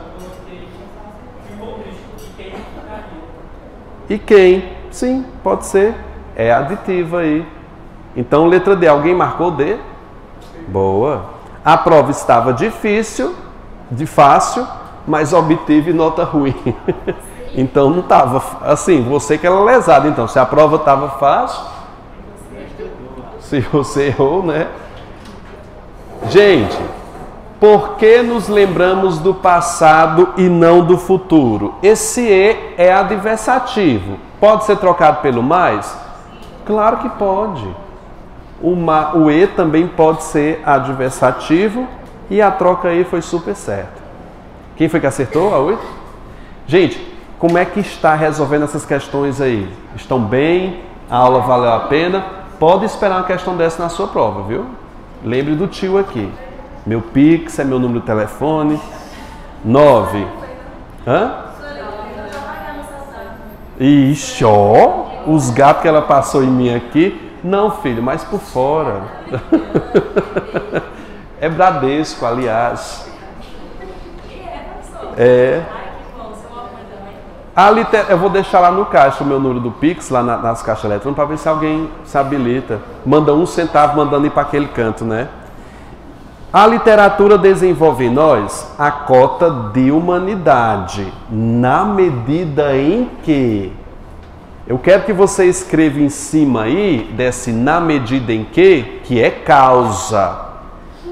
E quem? Sim, pode ser. É aditiva aí. Então, letra D. Alguém marcou D? Boa. A prova estava difícil, fácil, mas obtive nota ruim. Então, não estava assim. Você que era lesado. Então, se a prova estava fácil, se você errou, né? Gente, por que nos lembramos do passado e não do futuro? Esse E é adversativo. Pode ser trocado pelo mais? Claro que pode. O E também pode ser adversativo e a troca aí foi super certa. Quem foi que acertou? A 8? Gente, como é que está resolvendo essas questões aí? Estão bem? A aula valeu a pena? Pode esperar uma questão dessa na sua prova, viu? Lembre do tio aqui. Meu Pix é meu número de telefone. 9. Hã? Ixi, ó. os gatos que ela passou em mim aqui. Não, filho, mas por fora. É Bradesco, aliás. É. Eu vou deixar lá no caixa o meu número do Pix, lá nas caixas eletrônicas, para ver se alguém se habilita. Manda 1 centavo mandando ir para aquele canto, né? A literatura desenvolve em nós a cota de humanidade, na medida em que... Eu quero que você escreva em cima aí, desse na medida em que é causa.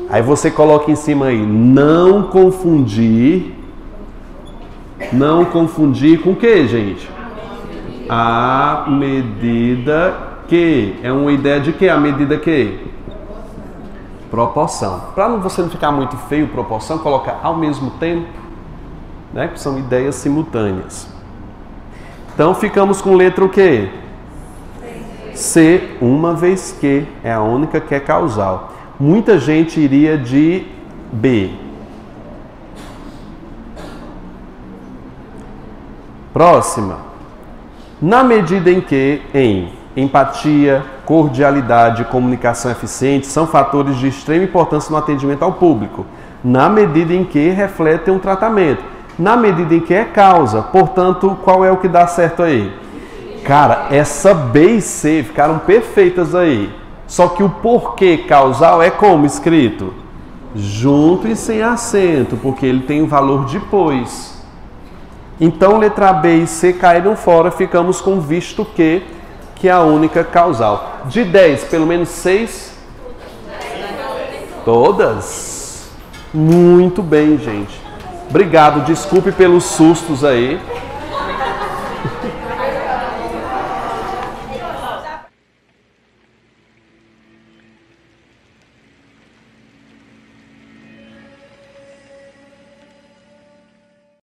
Aí você coloca em cima aí, não confundir com o que, gente? A medida que. É uma ideia de que? A medida que? Proporção. Para você não ficar muito feio, proporção, coloca ao mesmo tempo, né? Que são ideias simultâneas. Então ficamos com letra o quê? C, uma vez que é a única que é causal. Muita gente iria de B. Próxima. Na medida em que empatia, cordialidade e comunicação eficiente são fatores de extrema importância no atendimento ao público. Na medida em que refletem um tratamento. Na medida em que é causa. Portanto, qual é o que dá certo aí? Cara, essa B e C ficaram perfeitas aí. Só que o porquê causal é como escrito? Junto e sem acento, porque ele tem o valor de pois. Então, letra B e C caíram fora, ficamos com visto que é a única causal. De 10, pelo menos 6? Todas? Muito bem, gente. Obrigado, desculpe pelos sustos aí.